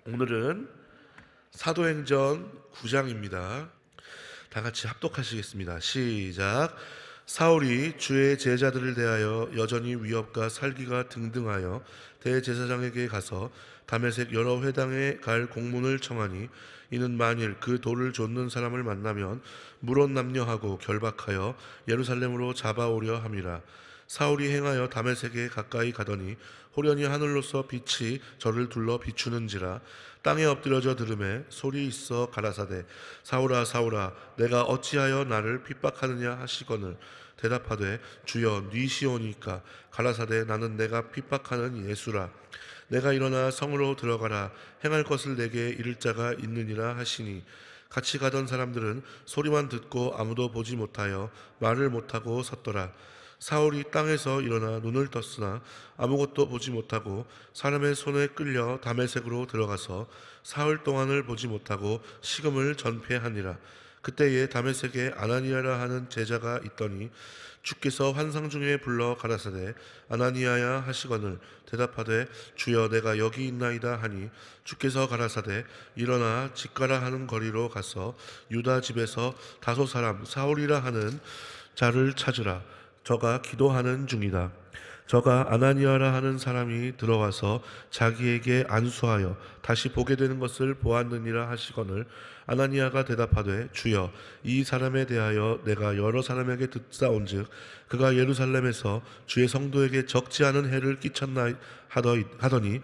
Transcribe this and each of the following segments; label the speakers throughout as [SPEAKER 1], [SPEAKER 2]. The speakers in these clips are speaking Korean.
[SPEAKER 1] 오늘은 사도행전 9장입니다. 다 같이 합독하시겠습니다. 시작. 사울이 주의 제자들을 대하여 여전히 위협과 살기가 등등하여 대제사장에게 가서 다메섹 여러 회당에 갈 공문을 청하니, 이는 만일 그 돌을 좇는 사람을 만나면 물론남녀하고 결박하여 예루살렘으로 잡아오려 함이라. 사울이 행하여 다메섹에 가까이 가더니 호련히 하늘로서 빛이 저를 둘러 비추는지라. 땅에 엎드려져 들음에 소리 있어 가라사대, 사울아 사울아 내가 어찌하여 나를 핍박하느냐 하시거늘, 대답하되 주여 니시오니까. 가라사대, 나는 내가 핍박하는 예수라. 내가 일어나 성으로 들어가라. 행할 것을 내게 이를 자가 있느니라 하시니, 같이 가던 사람들은 소리만 듣고 아무도 보지 못하여 말을 못하고 섰더라. 사울이 땅에서 일어나 눈을 떴으나 아무것도 보지 못하고 사람의 손에 끌려 다메섹으로 들어가서 사흘 동안을 보지 못하고 식음을 전폐하니라. 그때에 다메섹에 아나니아라 하는 제자가 있더니 주께서 환상 중에 불러 가라사대, 아나니아야 하시거늘, 대답하되 주여 내가 여기 있나이다 하니, 주께서 가라사대 일어나 직가라 하는 거리로 가서 유다 집에서 다소 사람 사울이라 하는 자를 찾으라. 저가 기도하는 중이다. 저가 아나니아라 하는 사람이 들어와서 자기에게 안수하여 다시 보게 되는 것을 보았느니라 하시거늘, 아나니아가 대답하되 주여 이 사람에 대하여 내가 여러 사람에게 듣사온즉 그가 예루살렘에서 주의 성도에게 적지 않은 해를 끼쳤나 하더니,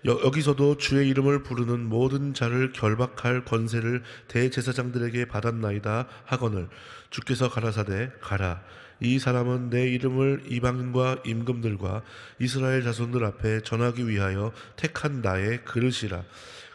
[SPEAKER 1] 여기서도 주의 이름을 부르는 모든 자를 결박할 권세를 대제사장들에게 받았나이다 하거늘, 주께서 가라사대 가라. 이 사람은 내 이름을 이방인과 임금들과 이스라엘 자손들 앞에 전하기 위하여 택한 나의 그릇이라.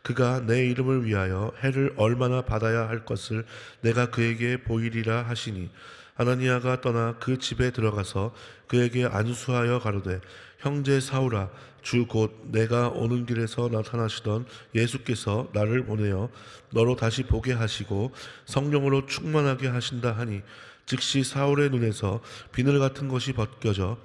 [SPEAKER 1] 그가 내 이름을 위하여 해를 얼마나 받아야 할 것을 내가 그에게 보이리라 하시니, 아나니아가 떠나 그 집에 들어가서 그에게 안수하여 가로되, 형제 사울아, 주 곧 내가 오는 길에서 나타나시던 예수께서 나를 보내어 너로 다시 보게 하시고 성령으로 충만하게 하신다 하니, 즉시 사울의 눈에서 비늘 같은 것이 벗겨져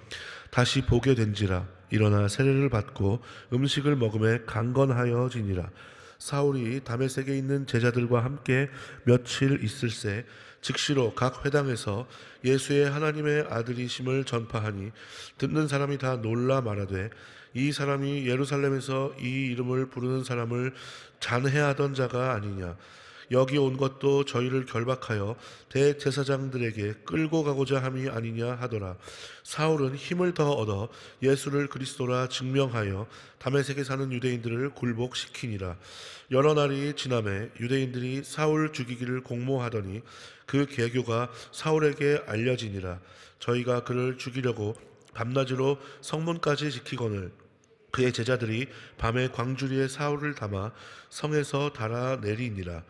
[SPEAKER 1] 다시 보게 된지라. 일어나 세례를 받고 음식을 먹음에 강건하여지니라. 사울이 다메섹에 있는 제자들과 함께 며칠 있을새 즉시로 각 회당에서 예수의 하나님의 아들이심을 전파하니, 듣는 사람이 다 놀라 말하되, 이 사람이 예루살렘에서 이 이름을 부르는 사람을 잔해하던 자가 아니냐. 여기 온 것도 저희를 결박하여 대제사장들에게 끌고 가고자 함이 아니냐 하더라. 사울은 힘을 더 얻어 예수를 그리스도라 증명하여 다메섹에 사는 유대인들을 굴복시키니라. 여러 날이 지나매 유대인들이 사울 죽이기를 공모하더니 그 계교가 사울에게 알려지니라. 저희가 그를 죽이려고 밤낮으로 성문까지 지키거늘, 그의 제자들이 밤에 광주리에 사울을 담아 성에서 달아내리니라.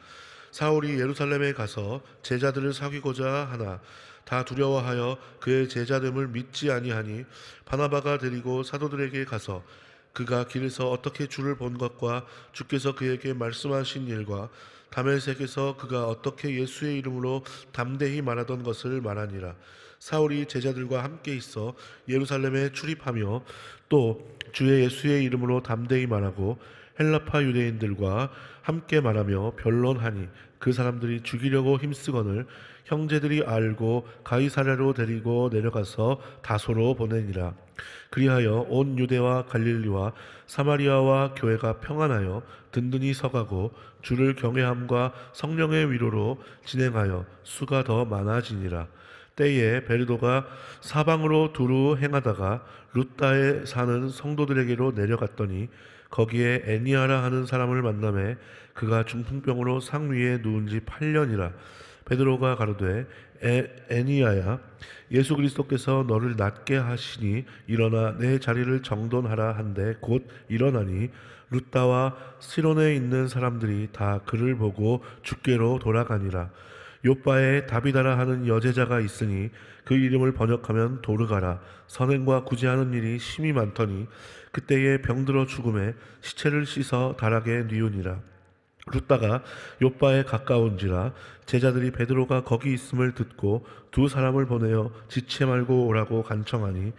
[SPEAKER 1] 사울이 예루살렘에 가서 제자들을 사귀고자 하나 다 두려워하여 그의 제자됨을 믿지 아니하니, 바나바가 데리고 사도들에게 가서 그가 길에서 어떻게 주를 본 것과 주께서 그에게 말씀하신 일과 다메섹에서 그가 어떻게 예수의 이름으로 담대히 말하던 것을 말하니라. 사울이 제자들과 함께 있어 예루살렘에 출입하며 또 주의 예수의 이름으로 담대히 말하고 헬라파 유대인들과 함께 말하며 변론하니, 그 사람들이 죽이려고 힘쓰거늘 형제들이 알고 가이사랴로 데리고 내려가서 다소로 보내니라. 그리하여 온 유대와 갈릴리와 사마리아와 교회가 평안하여 든든히 서가고 주를 경외함과 성령의 위로로 진행하여 수가 더 많아지니라. 때에 베르도가 사방으로 두루 행하다가 루따에 사는 성도들에게로 내려갔더니 거기에 애니아라 하는 사람을 만나매 그가 중풍병으로 상 위에 누운 지 8년이라. 베드로가 가로되, 애니아야, 예수 그리스도께서 너를 낫게 하시니 일어나 내 자리를 정돈하라 한데 곧 일어나니, 루따와 시론에 있는 사람들이 다 그를 보고 주께로 돌아가니라. 요바에 다비다라 하는 여제자가 있으니 그 이름을 번역하면 도르가라. 선행과 구제하는 일이 심히 많더니 그때에 병들어 죽음에 시체를 씻어 다락에 뉘우니라. 루따가 요바에 가까운지라 제자들이 베드로가 거기 있음을 듣고 두 사람을 보내어 지체 말고 오라고 간청하니,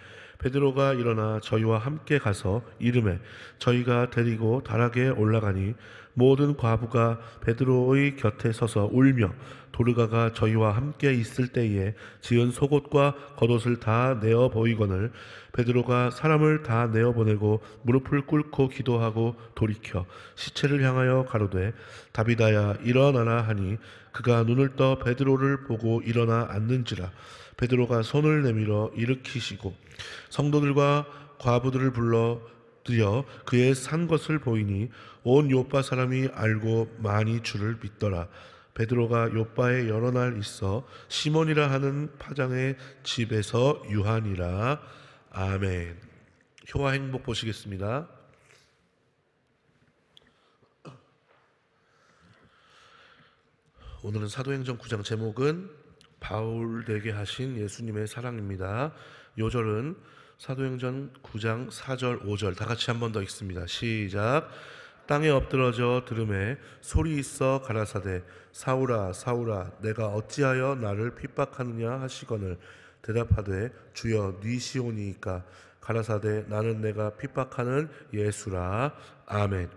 [SPEAKER 1] 베드로가 일어나 저희와 함께 가서 이르매 저희가 데리고 다락에 올라가니 모든 과부가 베드로의 곁에 서서 울며 도르가가 저희와 함께 있을 때에 지은 속옷과 겉옷을 다 내어 보이거늘 베드로가 사람을 다 내어 보내고 무릎을 꿇고 기도하고 돌이켜 시체를 향하여 가로되 다비다야 일어나라 하니 그가 눈을 떠 베드로를 보고 일어나 앉는지라 베드로가 손을 내밀어 일으키시고 성도들과 과부들을 불러 드려 그의 산 것을 보이니 온 요파 사람이 알고 많이 주를 믿더라. 베드로가 요파에 여러 날 있어 시몬이라 하는 파장의 집에서 유하니라. 아멘. 효와 행복 보시겠습니다. 오늘은 사도행전 9장 제목은 바울 되게 하신 예수님의 사랑입니다. 요절은 사도행전 9장 4절 5절 다 같이 한 번 더 읽습니다. 시작. 땅에 엎드러져 들음에 소리 있어 가라사대 사울아 사울아 내가 어찌하여 나를 핍박하느냐 하시거늘 대답하되 주여 니시오니이까 가라사대 나는 내가 핍박하는 예수라. 아멘.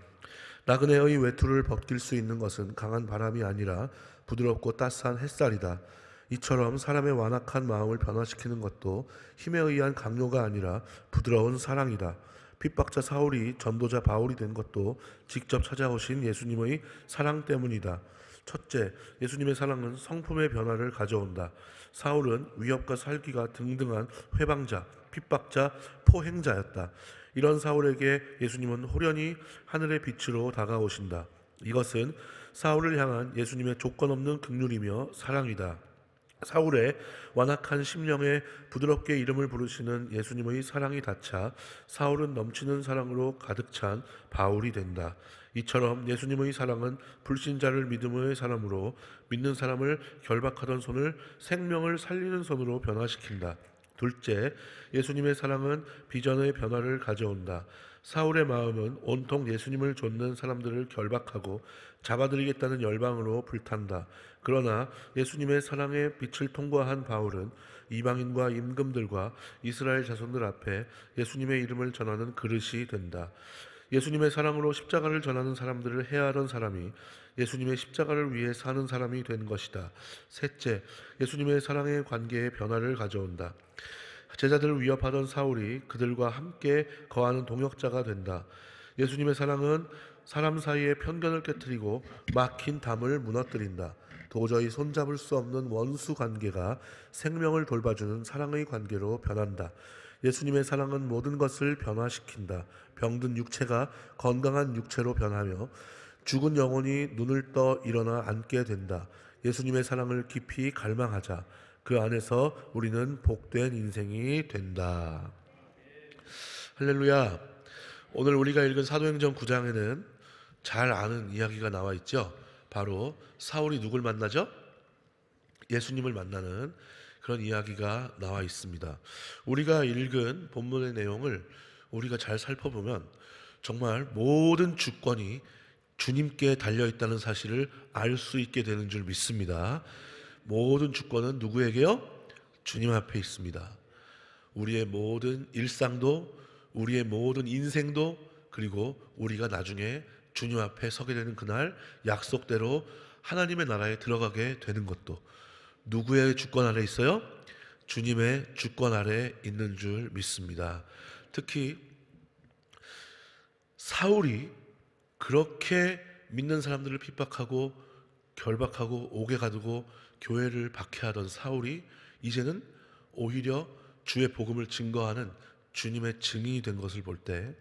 [SPEAKER 1] 나그네의 외투를 벗길 수 있는 것은 강한 바람이 아니라 부드럽고 따스한 햇살이다. 이처럼 사람의 완악한 마음을 변화시키는 것도 힘에 의한 강요가 아니라 부드러운 사랑이다. 핍박자 사울이 전도자 바울이 된 것도 직접 찾아오신 예수님의 사랑 때문이다. 첫째, 예수님의 사랑은 성품의 변화를 가져온다. 사울은 위협과 살기가 등등한 회방자, 핍박자, 포행자였다. 이런 사울에게 예수님은 호련히 하늘의 빛으로 다가오신다. 이것은 사울을 향한 예수님의 조건 없는 긍휼이며 사랑이다. 사울의 완악한 심령에 부드럽게 이름을 부르시는 예수님의 사랑이 닿자 사울은 넘치는 사랑으로 가득 찬 바울이 된다. 이처럼 예수님의 사랑은 불신자를 믿음의 사람으로 믿는 사람을 결박하던 손을 생명을 살리는 손으로 변화시킨다. 둘째, 예수님의 사랑은 비전의 변화를 가져온다. 사울의 마음은 온통 예수님을 좇는 사람들을 결박하고 잡아들이겠다는 열방으로 불탄다. 그러나 예수님의 사랑의 빛을 통과한 바울은 이방인과 임금들과 이스라엘 자손들 앞에 예수님의 이름을 전하는 그릇이 된다. 예수님의 사랑으로 십자가를 전하는 사람들을 해하던 사람이 예수님의 십자가를 위해 사는 사람이 된 것이다. 셋째, 예수님의 사랑의 관계에 변화를 가져온다. 제자들을 위협하던 사울이 그들과 함께 거하는 동역자가 된다. 예수님의 사랑은 사람 사이에 편견을 깨트리고 막힌 담을 무너뜨린다. 도저히 손잡을 수 없는 원수 관계가 생명을 돌봐주는 사랑의 관계로 변한다. 예수님의 사랑은 모든 것을 변화시킨다. 병든 육체가 건강한 육체로 변하며 죽은 영혼이 눈을 떠 일어나 앉게 된다. 예수님의 사랑을 깊이 갈망하자. 그 안에서 우리는 복된 인생이 된다. 할렐루야. 오늘 우리가 읽은 사도행전 9장에는 잘 아는 이야기가 나와 있죠. 바로 사울이 누굴 만나죠? 예수님을 만나는 그런 이야기가 나와 있습니다. 우리가 읽은 본문의 내용을 우리가 잘 살펴보면 정말 모든 주권이 주님께 달려있다는 사실을 알 수 있게 되는 줄 믿습니다. 모든 주권은 누구에게요? 주님 앞에 있습니다. 우리의 모든 일상도 우리의 모든 인생도 그리고 우리가 나중에 주님 앞에 서게 되는 그날 약속대로 하나님의 나라에 들어가게 되는 것도 누구의 주권 아래 있어요? 주님의 주권 아래 있는 줄 믿습니다. 특히 사울이 그렇게 믿는 사람들을 핍박하고 결박하고 옥에 가두고 교회를 박해하던 사울이 이제는 오히려 주의 복음을 증거하는 주님의 증인이 된 것을 볼 때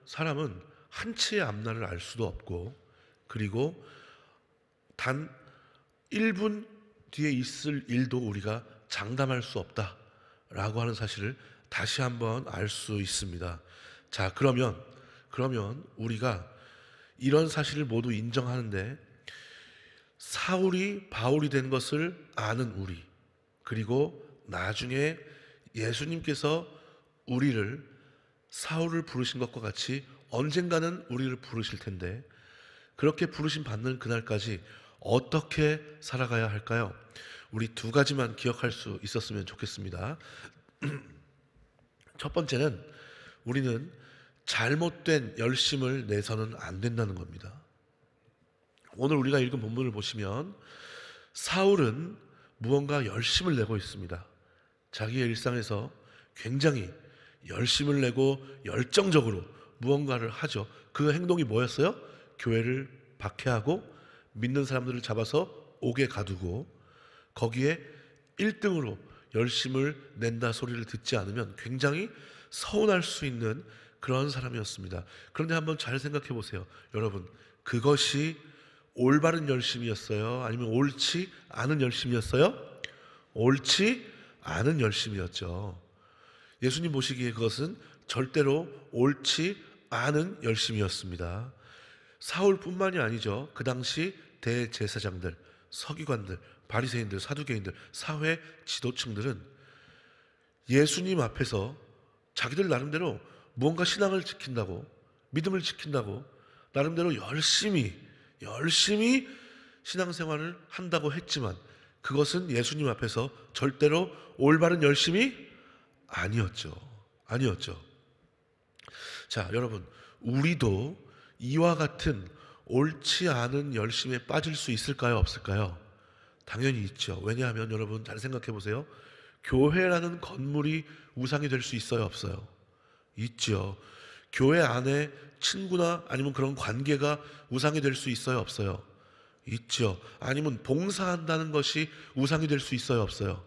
[SPEAKER 1] 사람은 한치의 앞날을 알 수도 없고 그리고 단 1분 뒤에 있을 일도 우리가 장담할 수 없다라고 하는 사실을 다시 한번 알 수 있습니다. 자, 그러면 우리가 이런 사실을 모두 인정하는데 사울이 바울이 된 것을 아는 우리, 그리고 나중에 예수님께서 우리를 사울을 부르신 것과 같이 언젠가는 우리를 부르실 텐데 그렇게 부르심 받는 그날까지 어떻게 살아가야 할까요? 우리 두 가지만 기억할 수 있었으면 좋겠습니다. 첫 번째는 우리는 잘못된 열심을 내서는 안 된다는 겁니다. 오늘 우리가 읽은 본문을 보시면 사울은 무언가 열심을 내고 있습니다. 자기의 일상에서 굉장히 열심을 내고 열정적으로 무언가를 하죠. 그 행동이 뭐였어요? 교회를 박해하고 믿는 사람들을 잡아서 옥에 가두고 거기에 1등으로 열심을 낸다 소리를 듣지 않으면 굉장히 서운할 수 있는 그런 사람이었습니다. 그런데 한번 잘 생각해 보세요. 여러분, 그것이 올바른 열심이었어요? 아니면 옳지 않은 열심이었어요? 옳지 않은 열심이었죠. 예수님 보시기에 그것은 절대로 옳지 않은 열심이었습니다. 사울뿐만이 아니죠. 그 당시 대제사장들, 서기관들, 바리새인들, 사두개인들, 사회 지도층들은 예수님 앞에서 자기들 나름대로 무언가 신앙을 지킨다고, 믿음을 지킨다고 나름대로 열심히 신앙생활을 한다고 했지만 그것은 예수님 앞에서 절대로 올바른 열심이 아니었죠. 자, 여러분, 우리도 이와 같은 옳지 않은 열심에 빠질 수 있을까요? 없을까요? 당연히 있죠. 왜냐하면 여러분 잘 생각해 보세요. 교회라는 건물이 우상이 될 수 있어요? 없어요? 있죠. 교회 안에 친구나 아니면 그런 관계가 우상이 될 수 있어요? 없어요? 있죠. 아니면 봉사한다는 것이 우상이 될 수 있어요? 없어요?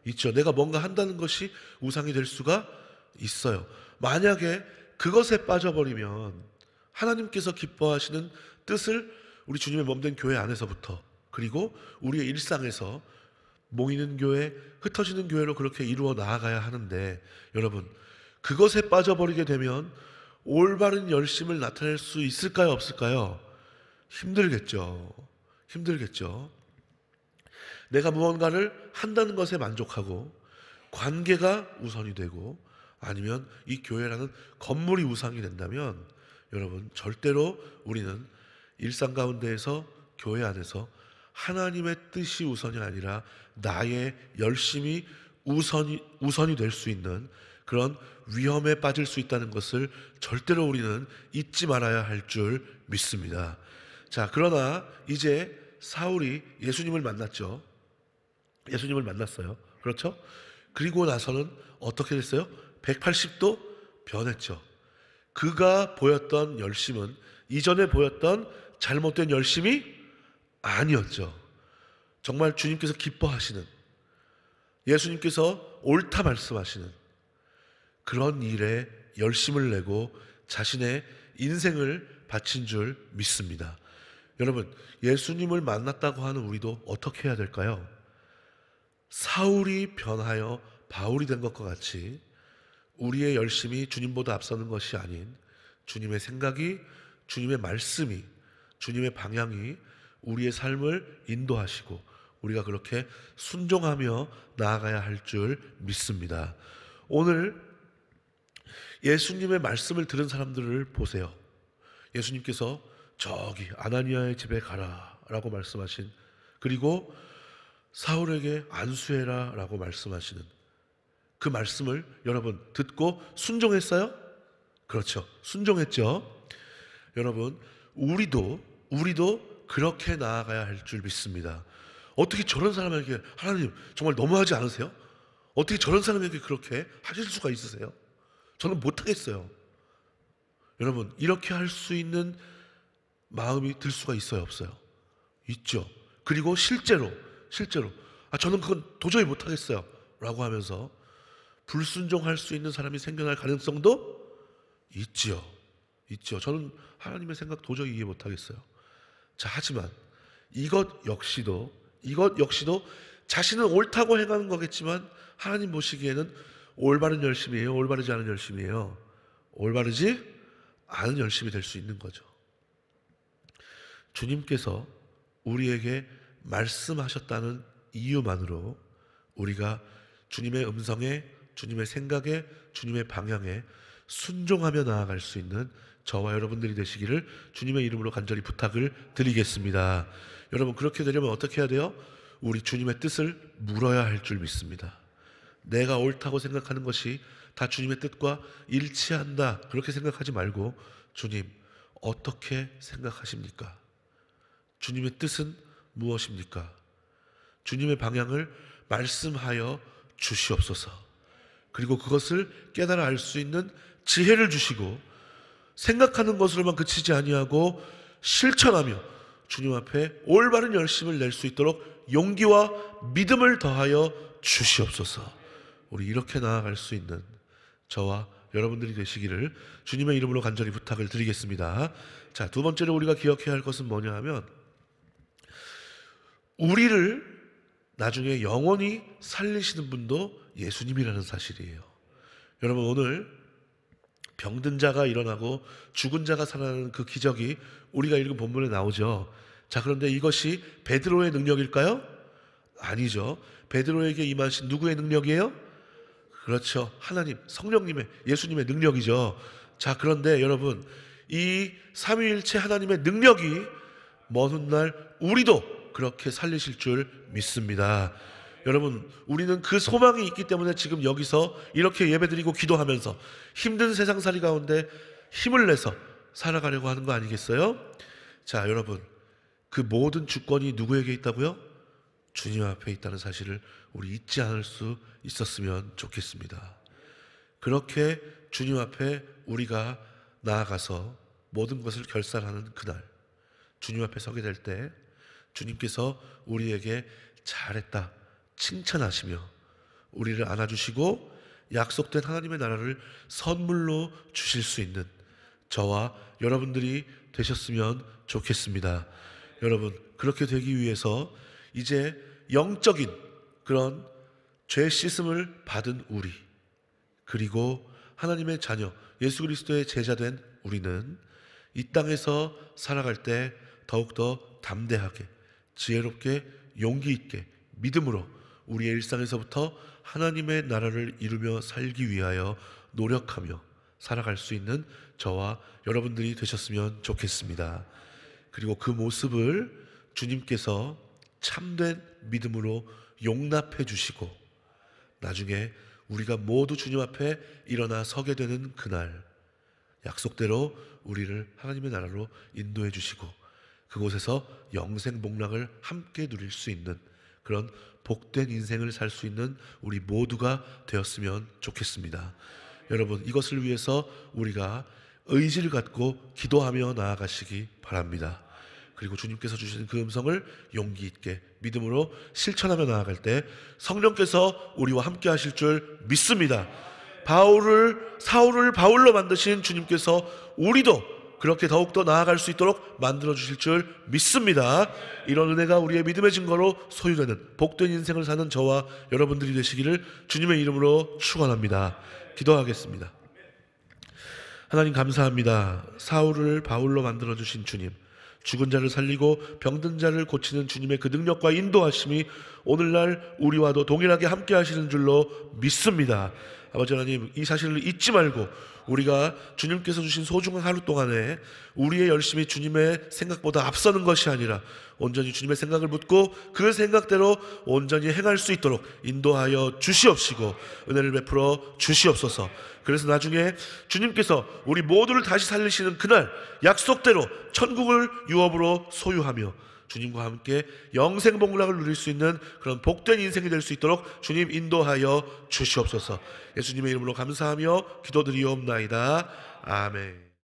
[SPEAKER 1] 있죠. 내가 뭔가 한다는 것이 우상이 될 수가 있어요. 만약에 그것에 빠져버리면 하나님께서 기뻐하시는 뜻을 우리 주님의 몸된 교회 안에서부터 그리고 우리의 일상에서 모이는 교회, 흩어지는 교회로 그렇게 이루어 나아가야 하는데 여러분, 그것에 빠져버리게 되면 올바른 열심을 나타낼 수 있을까요? 없을까요? 힘들겠죠. 내가 무언가를 한다는 것에 만족하고 관계가 우선이 되고 아니면 이 교회라는 건물이 우상이 된다면 여러분, 절대로 우리는 일상 가운데에서 교회 안에서 하나님의 뜻이 우선이 아니라 나의 열심이 우선이 될 수 있는 그런 위험에 빠질 수 있다는 것을 절대로 우리는 잊지 말아야 할 줄 믿습니다. 자, 그러나 이제 사울이 예수님을 만났죠. 예수님을 만났어요. 그렇죠? 그리고 나서는 어떻게 됐어요? 180도 변했죠. 그가 보였던 열심은 이전에 보였던 잘못된 열심이 아니었죠. 정말 주님께서 기뻐하시는, 예수님께서 옳다 말씀하시는 그런 일에 열심을 내고 자신의 인생을 바친 줄 믿습니다. 여러분, 예수님을 만났다고 하는 우리도 어떻게 해야 될까요? 사울이 변하여 바울이 된 것과 같이 우리의 열심이 주님보다 앞서는 것이 아닌 주님의 생각이, 주님의 말씀이, 주님의 방향이 우리의 삶을 인도하시고 우리가 그렇게 순종하며 나아가야 할 줄 믿습니다. 오늘 예수님의 말씀을 들은 사람들을 보세요. 예수님께서 저기 아나니아의 집에 가라 라고 말씀하신, 그리고 사울에게 안수해라 라고 말씀하시는 그 말씀을 여러분 듣고 순종했어요? 그렇죠. 순종했죠. 여러분, 우리도 그렇게 나아가야 할 줄 믿습니다. 어떻게 저런 사람에게, 하나님 정말 너무하지 않으세요? 어떻게 저런 사람에게 그렇게 하실 수가 있으세요? 저는 못하겠어요. 여러분, 이렇게 할 수 있는 마음이 들 수가 있어요? 없어요? 있죠. 그리고 실제로 저는 그건 도저히 못하겠어요 라고 하면서 불순종할 수 있는 사람이 생겨날 가능성도 있죠. 저는 하나님의 생각 도저히 이해 못하겠어요. 자, 하지만 이것 역시도 자신은 옳다고 행하는 거겠지만 하나님 보시기에는 올바른 열심이에요? 올바르지 않은 열심이에요? 올바르지 않은 열심이 될 수 있는 거죠. 주님께서 우리에게 말씀하셨다는 이유만으로 우리가 주님의 음성에, 주님의 생각에, 주님의 방향에 순종하며 나아갈 수 있는 저와 여러분들이 되시기를 주님의 이름으로 간절히 부탁을 드리겠습니다. 여러분, 그렇게 되려면 어떻게 해야 돼요? 우리 주님의 뜻을 물어야 할 줄 믿습니다. 내가 옳다고 생각하는 것이 다 주님의 뜻과 일치한다, 그렇게 생각하지 말고 주님 어떻게 생각하십니까? 주님의 뜻은 무엇입니까? 주님의 방향을 말씀하여 주시옵소서. 그리고 그것을 깨달아 알 수 있는 지혜를 주시고 생각하는 것으로만 그치지 아니하고 실천하며 주님 앞에 올바른 열심을 낼 수 있도록 용기와 믿음을 더하여 주시옵소서. 우리 이렇게 나아갈 수 있는 저와 여러분들이 되시기를 주님의 이름으로 간절히 부탁을 드리겠습니다. 자, 두 번째로 우리가 기억해야 할 것은 뭐냐 하면 우리를 나중에 영원히 살리시는 분도 예수님이라는 사실이에요. 여러분, 오늘 병든 자가 일어나고 죽은 자가 살아나는 그 기적이 우리가 읽은 본문에 나오죠. 자, 그런데 이것이 베드로의 능력일까요? 아니죠. 베드로에게 임하신 누구의 능력이에요? 그렇죠. 하나님, 성령님의, 예수님의 능력이죠. 자, 그런데 여러분, 이 삼위일체 하나님의 능력이 먼 훗날 우리도 그렇게 살리실 줄 믿습니다. 여러분, 우리는 그 소망이 있기 때문에 지금 여기서 이렇게 예배드리고 기도하면서 힘든 세상살이 가운데 힘을 내서 살아가려고 하는 거 아니겠어요? 자, 여러분, 그 모든 주권이 누구에게 있다고요? 주님 앞에 있다는 사실을 우리 잊지 않을 수 있었으면 좋겠습니다. 그렇게 주님 앞에 우리가 나아가서 모든 것을 결산하는 그날, 주님 앞에 서게 될 때 주님께서 우리에게 잘했다 칭찬하시며 우리를 안아주시고 약속된 하나님의 나라를 선물로 주실 수 있는 저와 여러분들이 되셨으면 좋겠습니다. 여러분, 그렇게 되기 위해서 이제 영적인 그런 죄 씻음을 받은 우리, 그리고 하나님의 자녀 예수 그리스도의 제자된 우리는 이 땅에서 살아갈 때 더욱더 담대하게, 지혜롭게, 용기 있게, 믿음으로 우리의 일상에서부터 하나님의 나라를 이루며 살기 위하여 노력하며 살아갈 수 있는 저와 여러분들이 되셨으면 좋겠습니다. 그리고 그 모습을 주님께서 참된 믿음으로 용납해 주시고 나중에 우리가 모두 주님 앞에 일어나 서게 되는 그날, 약속대로 우리를 하나님의 나라로 인도해 주시고 그곳에서 영생 복락을 함께 누릴 수 있는 그런 복된 인생을 살 수 있는 우리 모두가 되었으면 좋겠습니다. 여러분, 이것을 위해서 우리가 의지를 갖고 기도하며 나아가시기 바랍니다. 그리고 주님께서 주시는 그 음성을 용기 있게 믿음으로 실천하며 나아갈 때 성령께서 우리와 함께 하실 줄 믿습니다. 사울을 바울로 만드신 주님께서 우리도 그렇게 더욱더 나아갈 수 있도록 만들어 주실 줄 믿습니다. 이런 은혜가 우리의 믿음의 증거로 소유되는 복된 인생을 사는 저와 여러분들이 되시기를 주님의 이름으로 축원합니다. 기도하겠습니다. 하나님, 감사합니다. 사울을 바울로 만들어 주신 주님, 죽은 자를 살리고 병든 자를 고치는 주님의 그 능력과 인도하심이 오늘날 우리와도 동일하게 함께 하시는 줄로 믿습니다. 아버지 하나님, 이 사실을 잊지 말고 우리가 주님께서 주신 소중한 하루 동안에 우리의 열심이 주님의 생각보다 앞서는 것이 아니라 온전히 주님의 생각을 묻고 그 생각대로 온전히 행할 수 있도록 인도하여 주시옵시고 은혜를 베풀어 주시옵소서. 그래서 나중에 주님께서 우리 모두를 다시 살리시는 그날 약속대로 천국을 유업으로 소유하며 주님과 함께 영생 복락을 누릴 수 있는 그런 복된 인생이 될 수 있도록 주님 인도하여 주시옵소서. 예수님의 이름으로 감사하며 기도드리옵나이다. 아멘.